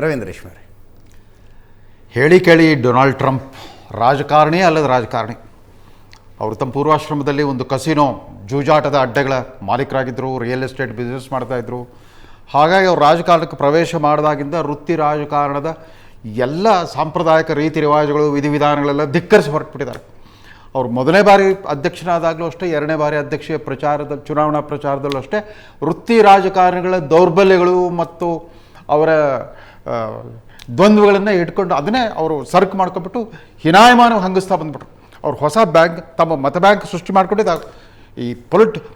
ರವೀಂದ್ರ ರೇಷ್ಮೆ ಹೇಳಿ ಕೇಳಿ ಡೊನಾಲ್ಡ್ ಟ್ರಂಪ್ ರಾಜಕಾರಣಿ ಅಲ್ಲದ ರಾಜಕಾರಣಿ. ಅವರು ತಮ್ಮ ಪೂರ್ವಾಶ್ರಮದಲ್ಲಿ ಒಂದು ಕಸಿನೋ ಜೂಜಾಟದ ಅಡ್ಡೆಗಳ ಮಾಲೀಕರಾಗಿದ್ದರು, ರಿಯಲ್ ಎಸ್ಟೇಟ್ ಬಿಸ್ನೆಸ್ ಮಾಡ್ತಾಯಿದ್ರು. ಹಾಗಾಗಿ ಅವರು ರಾಜಕಾರಣಕ್ಕೆ ಪ್ರವೇಶ ಮಾಡಿದಾಗಿಂದ ವೃತ್ತಿ ರಾಜಕಾರಣದ ಎಲ್ಲ ಸಾಂಪ್ರದಾಯಿಕ ರೀತಿ ರಿವಾಜುಗಳು ವಿಧಿವಿಧಾನಗಳೆಲ್ಲ ಧಿಕ್ಕರಿಸಿ ಹೊರಟುಬಿಟ್ಟಿದ್ದಾರೆ. ಅವರು ಮೊದಲನೇ ಬಾರಿ ಅಧ್ಯಕ್ಷನಾದಾಗಲೂ ಅಷ್ಟೇ, ಎರಡನೇ ಬಾರಿ ಅಧ್ಯಕ್ಷೀಯ ಚುನಾವಣಾ ಪ್ರಚಾರದಲ್ಲೂ ಅಷ್ಟೇ ವೃತ್ತಿ ರಾಜಕಾರಣಿಗಳ ದೌರ್ಬಲ್ಯಗಳು ಮತ್ತು ಅವರ ದ್ವಂದ್ವಗಳನ್ನು ಇಟ್ಕೊಂಡು ಅದನ್ನೇ ಅವರು ಸರ್ಕ್ ಮಾಡ್ಕೊಂಡ್ಬಿಟ್ಟು ಹಿನಾಯಮಾನ ಹಂಗಿಸ್ತಾ ಬಂದ್ಬಿಟ್ರು. ಅವ್ರು ಹೊಸ ಬ್ಯಾಂಕ್, ತಮ್ಮ ಮತ ಬ್ಯಾಂಕ್ ಸೃಷ್ಟಿ ಮಾಡ್ಕೊಂಡಿದ್ದಾರೆ. ಈ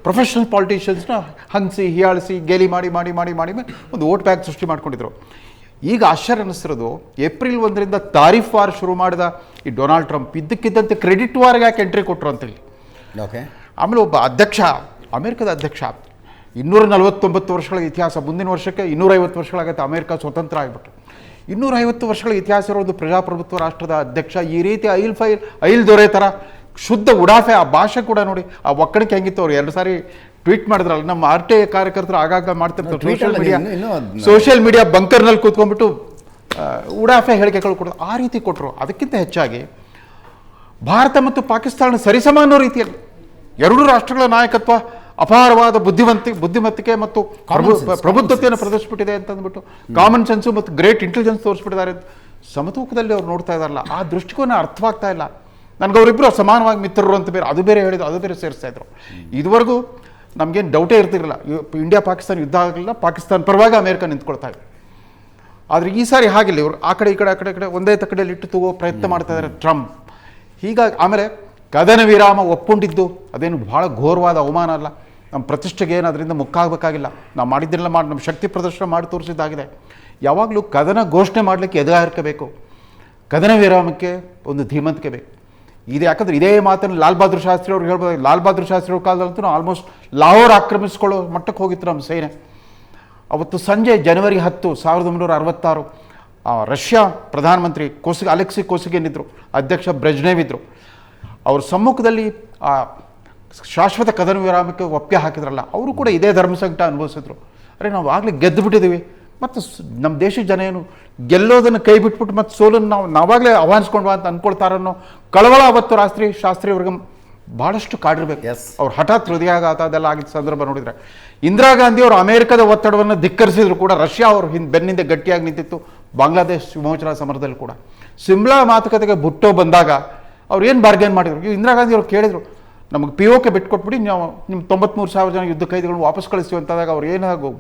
ಪ್ರೊಫೆಷನಲ್ ಪಾಲಿಟಿಷಿಯನ್ಸ್ನ ಹಂಗಿಸಿ ಹೀಯಾಳಿಸಿ ಗೇಲಿ ಮಾಡಿ ಮಾಡಿ ಮಾಡಿ ಮಾಡಿ ಒಂದು ವೋಟ್ ಬ್ಯಾಂಕ್ ಸೃಷ್ಟಿ ಮಾಡ್ಕೊಂಡಿದ್ರು. ಈಗ ಆಶ್ಚರ್ಯ ಅನ್ನಿಸ್ತಿರೋದು, ಏಪ್ರಿಲ್ 1ರಿಂದ ತಾರೀಫ್ ವಾರ್ ಶುರು ಮಾಡಿದ ಈ ಡೊನಾಲ್ಡ್ ಟ್ರಂಪ್ ಇದ್ದಕ್ಕಿದ್ದಂತೆ ಕ್ರೆಡಿಟ್ ವಾರ್ಗೆ ಯಾಕೆ ಎಂಟ್ರಿ ಕೊಟ್ಟರು ಅಂತೇಳಿ. ಓಕೆ, ಆಮೇಲೆ ಒಬ್ಬ ಅಧ್ಯಕ್ಷ, ಅಮೇರಿಕದ ಅಧ್ಯಕ್ಷ, 249 ವರ್ಷಗಳ ಇತಿಹಾಸ, ಮುಂದಿನ ವರ್ಷಕ್ಕೆ 250 ವರ್ಷಗಳಾಗತ್ತೆ ಅಮೇರಿಕ ಸ್ವತಂತ್ರ ಆಗಿಬಿಟ್ಟು. 250 ವರ್ಷಗಳ ಇತಿಹಾಸ ಇರೋದು ಪ್ರಜಾಪ್ರಭುತ್ವ ರಾಷ್ಟ್ರದ ಅಧ್ಯಕ್ಷ ಈ ರೀತಿ ಐಲ್ ದೊರೆ ಥರ ಶುದ್ಧ ಉಡಾಫೆ. ಆ ಭಾಷೆ ಕೂಡ ನೋಡಿ, ಆ ಒಕ್ಕಣಿಕೆ ಹೆಂಗಿತ್ತು. ಅವ್ರು 2 ಸಾರಿ ಟ್ವೀಟ್ ಮಾಡಿದ್ರಲ್ಲ, ನಮ್ಮ RTI ಕಾರ್ಯಕರ್ತರು ಆಗಾಗ ಮಾಡ್ತಿರ್ತಾರೆ ಸೋಷಿಯಲ್ ಮೀಡಿಯಾ ಬಂಕರ್ನಲ್ಲಿ ಕೂತ್ಕೊಂಡ್ಬಿಟ್ಟು ಉಡಾಫೆ ಹೇಳಿಕೆಗಳು ಕೊಡೋದು, ಆ ರೀತಿ ಕೊಟ್ಟರು. ಅದಕ್ಕಿಂತ ಹೆಚ್ಚಾಗಿ ಭಾರತ ಮತ್ತು ಪಾಕಿಸ್ತಾನ ಸರಿಸಮಾನ ರೀತಿಯಲ್ಲಿ ಎರಡೂ ರಾಷ್ಟ್ರಗಳ ನಾಯಕತ್ವ ಅಪಾರವಾದ ಬುದ್ಧಿಮತ್ತಿಕೆ ಮತ್ತು ಪ್ರಬುದ್ಧತೆಯನ್ನು ಪ್ರದರ್ಶಿಸ್ಬಿಟ್ಟಿದೆ ಅಂತಂದ್ಬಿಟ್ಟು ಕಾಮನ್ ಸೆನ್ಸು ಮತ್ತು ಗ್ರೇಟ್ ಇಂಟೆಲಿಜೆನ್ಸ್ ತೋರಿಸ್ಬಿಟ್ಟಿದ್ದಾರೆ. ಸಮತೂಕದಲ್ಲಿ ಅವ್ರು ನೋಡ್ತಾ ಇದ್ದಾರಲ್ಲ, ಆ ದೃಷ್ಟಿಕೋನ ಅರ್ಥವಾಗ್ತಾ ಇಲ್ಲ ನನಗೆ. ಅವರಿಬ್ಬರು ಸಮಾನವಾಗಿ ಮಿತ್ರರು ಅಂತ ಅದು ಬೇರೆ ಹೇಳಿದ್ರು, ಅದು ಬೇರೆ ಸೇರಿಸ್ತಾ ಇದ್ರು. ಇದುವರೆಗೂ ನಮಗೇನು ಡೌಟೇ ಇರ್ತಿರಲಿಲ್ಲ, ಇಂಡಿಯಾ ಪಾಕಿಸ್ತಾನ ಯುದ್ಧ ಆಗಲಿಲ್ಲ, ಪಾಕಿಸ್ತಾನ ಪರವಾಗಿ ಅಮೇರಿಕ ನಿಂತ್ಕೊಳ್ತಾ ಇದ್ರು. ಆದರೆ ಈ ಸಾರಿ ಹಾಗಿಲ್ಲ, ಇವರು ಆ ಕಡೆ ಈ ಕಡೆ ಒಂದೇ ತಕ್ಕಡೆಯಲ್ಲಿ ಇಟ್ಟು ತಗೋ ಪ್ರಯತ್ನ ಮಾಡ್ತಾ ಇದ್ದಾರೆ ಟ್ರಂಪ್. ಹೀಗಾಗಿ ಆಮೇಲೆ ಕದನ ವಿರಾಮ ಒಪ್ಕೊಂಡಿದ್ದು ಅದೇನು ಭಾಳ ಘೋರವಾದ ಅವಮಾನ ಅಲ್ಲ. ನಮ್ಮ ಪ್ರತಿಷ್ಠೆಗೆ ಏನು ಅದರಿಂದ ಮುಕ್ಕಾಗಬೇಕಾಗಿಲ್ಲ. ನಾವು ಮಾಡಿದ್ದೆಲ್ಲ ಮಾಡಿ ನಮ್ಮ ಶಕ್ತಿ ಪ್ರದರ್ಶನ ಮಾಡಿ ತೋರಿಸಿದ್ದಾಗಿದೆ. ಯಾವಾಗಲೂ ಕದನ ಘೋಷಣೆ ಮಾಡಲಿಕ್ಕೆ ಎದುಗಾರಿಕೆ ಬೇಕು, ಕದನ ವಿರಾಮಕ್ಕೆ ಒಂದು ಧೀಮಂತಿಕೆ ಬೇಕು. ಇದು ಯಾಕಂದರೆ ಇದೇ ಮಾತನ್ನು ಲಾಲ್ ಬಹದ್ದೂರ್ ಶಾಸ್ತ್ರಿ ಅವ್ರು ಹೇಳ್ಬೋದು. ಲಾಲ್ ಬಹದ್ದೂರ್ ಶಾಸ್ತ್ರಿ ಅವ್ರ ಕಾಲದಲ್ಲಂತೂ ಆಲ್ಮೋಸ್ಟ್ ಲಾಹೋರ್ ಆಕ್ರಮಿಸ್ಕೊಳ್ಳೋ ಮಟ್ಟಕ್ಕೆ ಹೋಗಿತ್ತು ನಮ್ಮ ಸೇನೆ. ಅವತ್ತು ಸಂಜೆ ಜನವರಿ 10, 1966 ರಷ್ಯಾ ಪ್ರಧಾನಮಂತ್ರಿ ಅಲೆಕ್ಸಿ ಕೋಸಿಗಿನ್ ಇದ್ದರು, ಅಧ್ಯಕ್ಷ ಬ್ರೆಜ್ನೇವ್ ಇದ್ದರು. ಅವ್ರ ಸಮ್ಮುಖದಲ್ಲಿ ಆ ಶಾಶ್ವತ ಕದನ ವಿರಾಮಕ್ಕೆ ಒಪ್ಪಿಗೆ ಹಾಕಿದ್ರಲ್ಲ, ಅವರು ಕೂಡ ಇದೇ ಧರ್ಮ ಸಂಕಟ ಅನುಭವಿಸಿದ್ರು. ಅರೆ ನಾವು ಆಗಲೇ ಗೆದ್ದು ಬಿಟ್ಟಿದ್ದೀವಿ, ಮತ್ತು ನಮ್ಮ ದೇಶದ ಜನ ಏನು ಗೆಲ್ಲೋದನ್ನು ಕೈ ಬಿಟ್ಬಿಟ್ಟು ಮತ್ತು ಸೋಲನ್ನು ನಾವಾಗಲೇ ಆಹ್ವಾನಿಸ್ಕೊಂಡ್ವಾ ಅಂತ ಅಂದ್ಕೊಳ್ತಾರನ್ನೋ ಕಳವಳ ಅವತ್ತು ಶಾಸ್ತ್ರಿ ಅವ್ರಿಗೆ ಭಾಳಷ್ಟು ಕಾಡಿರ್ಬೇಕು. ಅವ್ರು ಹಠಾತ್ ಹೃದಯಾಘಾತ ಅದೆಲ್ಲ ಆಗಿದ್ದ ಸಂದರ್ಭ ನೋಡಿದರೆ, ಇಂದಿರಾ ಗಾಂಧಿ ಅವರು ಅಮೇರಿಕದ ಒತ್ತಡವನ್ನು ಧಿಕ್ಕರಿಸಿದ್ರು ಕೂಡ ರಷ್ಯಾ ಅವರು ಬೆನ್ನಿಂದ ಗಟ್ಟಿಯಾಗಿ ನಿಂತಿತ್ತು. ಬಾಂಗ್ಲಾದೇಶ್ ವಿಮೋಚನಾ ಸಮರದಲ್ಲಿ ಕೂಡ ಸಿಮ್ಲಾ ಮಾತುಕತೆಗೆ ಭುಟ್ಟೋ ಬಂದಾಗ ಅವ್ರು ಏನು ಬಾರ್ಗೇನ್ ಮಾಡಿದ್ರು. ಇಂದಿರಾ ಗಾಂಧಿ ಅವ್ರು ಕೇಳಿದರು, ನಮಗೆ POK ಬಿಟ್ಕೊಟ್ಬಿಡಿ, ನಾವು ನಿಮ್ಮ 93,000 ಜನ ಯುದ್ಧ ಕೈದಿಗಳನ್ನು ವಾಪಸ್ ಕಳಿಸ್ತೀವಿ ಅಂತಂದಾಗ ಅವ್ರು ಏನಾಗೋ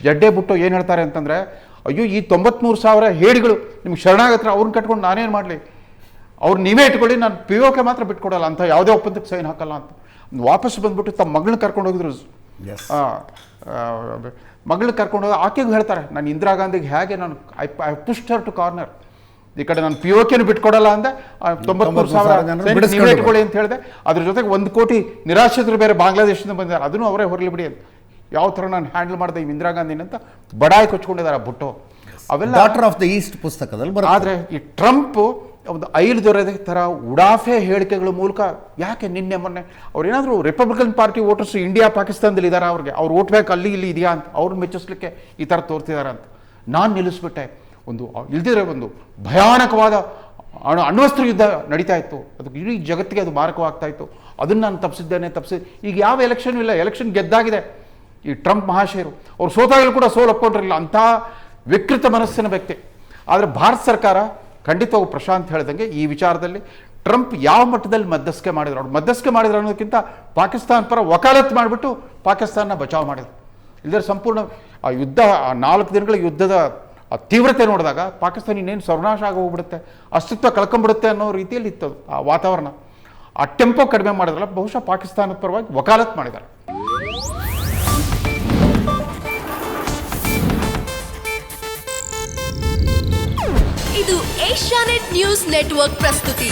ಜಡ್ಡೆ ಬುಟ್ಟೋ ಏನು ಹೇಳ್ತಾರೆ ಅಂತಂದರೆ, ಅಯ್ಯೋ ಈ 93,000 ಹೇಡಿಗಳು ನಿಮ್ಗೆ ಶರಣಾಗತ್ರ, ಅವ್ರನ್ನ ಕಟ್ಕೊಂಡು ನಾನೇನು ಮಾಡಲಿ, ಅವ್ರು ನೀವೇ ಇಟ್ಕೊಳ್ಳಿ, ನಾನು POK ಮಾತ್ರ ಬಿಟ್ಕೊಡಲ್ಲ ಅಂತ, ಯಾವುದೇ ಒಪ್ಪಂದಕ್ಕೆ ಸೈನ್ ಹಾಕಲ್ಲ ಅಂತ ವಾಪಸ್ ಬಂದ್ಬಿಟ್ಟು ತಮ್ಮ ಮಗಳನ್ನ ಕರ್ಕೊಂಡು ಹೋಗಿದ್ರು. ಮಗಳನ್ನ ಕರ್ಕೊಂಡು ಹೋಗಿ ಆಕೆಗೂ ಹೇಳ್ತಾರೆ, ನಾನು ಇಂದಿರಾ ಗಾಂಧಿಗೆ ಹೇಗೆ ನಾನು ಐ ಪುಶ್ಡ್ ಹರ್ ಟು ಕಾರ್ನರ್, ಈ ಕಡೆ ನಾನು POKನೂ ಬಿಟ್ಕೊಡಲ್ಲ ಅಂದೆ, 93,000 ನೀವೇ ಇಟ್ಕೊಳ್ಳಿ ಅಂತ ಹೇಳಿದೆ. ಅದ್ರ ಜೊತೆಗೆ 1 ಕೋಟಿ ನಿರಾಶ್ರಿತರು ಬೇರೆ ಬಾಂಗ್ಲಾದೇಶದಿಂದ ಬಂದಿದ್ದಾರೆ, ಅದನ್ನು ಅವರೇ ಹೊರಲಿ ಬಿಡಿ ಅಂತ, ಯಾವ ಥರ ನಾನು ಹ್ಯಾಂಡಲ್ ಮಾಡಿದೆ ಈ ಇಂದಿರಾ ಗಾಂಧಿನ ಅಂತ ಬಡಾಯಿ ಕೊಚ್ಕೊಂಡಿದ್ದಾರೆ ಬುಟ್ಟೋ. ಅವೆಲ್ಲ ಡಾಟರ್ ಆಫ್ ದ ಈಸ್ಟ್ ಪುಸ್ತಕದಲ್ಲಿ ಬರುತ್ತೆ. ಆದರೆ ಈ ಟ್ರಂಪ್ ಒಂದು ಐಲ್ ದೊರೆದ ಥರ ಉಡಾಫೆ ಹೇಳಿಕೆಗಳ ಮೂಲಕ ಯಾಕೆ ನಿನ್ನೆ ಮೊನ್ನೆ ಅವ್ರೇನಾದರೂ ರಿಪಬ್ಲಿಕನ್ ಪಾರ್ಟಿ ವೋಟರ್ಸ್ ಇಂಡಿಯಾ ಪಾಕಿಸ್ತಾನದಲ್ಲಿ ಇದ್ದಾರೆ, ಅವ್ರು ವೋಟ್ ಬ್ಯಾಂಕ್ ಅಲ್ಲಿ ಇಲ್ಲಿ ಇದೆಯಾ ಅಂತ ಅವ್ರನ್ನ ಮೆಚ್ಚಿಸ್ಲಿಕ್ಕೆ ಈ ಥರ ತೋರ್ತಿದ್ದಾರೆ ಅಂತ ನಾನು ನಿಲ್ಲಿಸ್ಬಿಟ್ಟೆ. ಒಂದು ಇಲ್ದಿದ್ರೆ ಒಂದು ಭಯಾನಕವಾದ ಅಣ್ವಸ್ತ್ರ ಯುದ್ಧ ನಡೀತಾ ಇತ್ತು, ಅದು ಇಡೀ ಜಗತ್ತಿಗೆ ಅದು ಮಾರಕವಾಗ್ತಾ ಇತ್ತು. ಅದನ್ನು ನಾನು ತಪ್ಪಿಸಿದ್ದೇನೆ. ಈಗ ಯಾವ ಎಲೆಕ್ಷನ್ ಇಲ್ಲ, ಎಲೆಕ್ಷನ್ ಗೆದ್ದಾಗಿದೆ ಈ ಟ್ರಂಪ್ ಮಹಾಶಯರು. ಅವ್ರು ಸೋತಾಗಲೂ ಕೂಡ ಸೋಲು ಒಪ್ಕೊಂಡಿರಲಿಲ್ಲ, ಅಂಥ ವಿಕೃತ ಮನಸ್ಸಿನ ವ್ಯಕ್ತಿ. ಆದರೆ ಭಾರತ ಸರ್ಕಾರ ಖಂಡಿತವಾಗೂ ಪ್ರಶಾಂತ್ ಹೇಳ್ದಂಗೆ ಈ ವಿಚಾರದಲ್ಲಿ ಟ್ರಂಪ್ ಯಾವ ಮಟ್ಟದಲ್ಲಿ ಮಧ್ಯಸ್ಥಿಕೆ ಮಾಡಿದ್ರು, ಅವ್ರು ಮಧ್ಯಸ್ಥಿಕೆ ಮಾಡಿದ್ರು ಅನ್ನೋದಕ್ಕಿಂತ ಪಾಕಿಸ್ತಾನ ಪರ ವಕಾಲತ್ ಮಾಡಿಬಿಟ್ಟು ಪಾಕಿಸ್ತಾನ ಬಚಾವ್ ಮಾಡಿದ್ರು. ಇಲ್ಲದ್ರೆ ಸಂಪೂರ್ಣ ಆ ಯುದ್ಧ, ಆ 4 ದಿನಗಳ ಯುದ್ಧದ ಆ ತೀವ್ರತೆ ನೋಡಿದಾಗ ಪಾಕಿಸ್ತಾನ ಇನ್ನೇನು ಸರ್ವನಾಶ ಆಗೋಗ್ಬಿಡುತ್ತೆ, ಅಸ್ತಿತ್ವ ಕಳ್ಕೊಂಡ್ಬಿಡುತ್ತೆ ಅನ್ನೋ ರೀತಿಯಲ್ಲಿ ಇತ್ತು ಆ ವಾತಾವರಣ. ಆ ಟೆಂಪೋ ಕಡಿಮೆ ಮಾಡಿದ್ರಲ್ಲ, ಬಹುಶಃ ಪಾಕಿಸ್ತಾನದ ಪರವಾಗಿ ವಕಾಲತ್ ಮಾಡಿದ್ದಾರೆ. ಇದು ಏಷ್ಯಾನೆಟ್ ನ್ಯೂಸ್ ನೆಟ್ವರ್ಕ್ ಪ್ರಸ್ತುತಿ.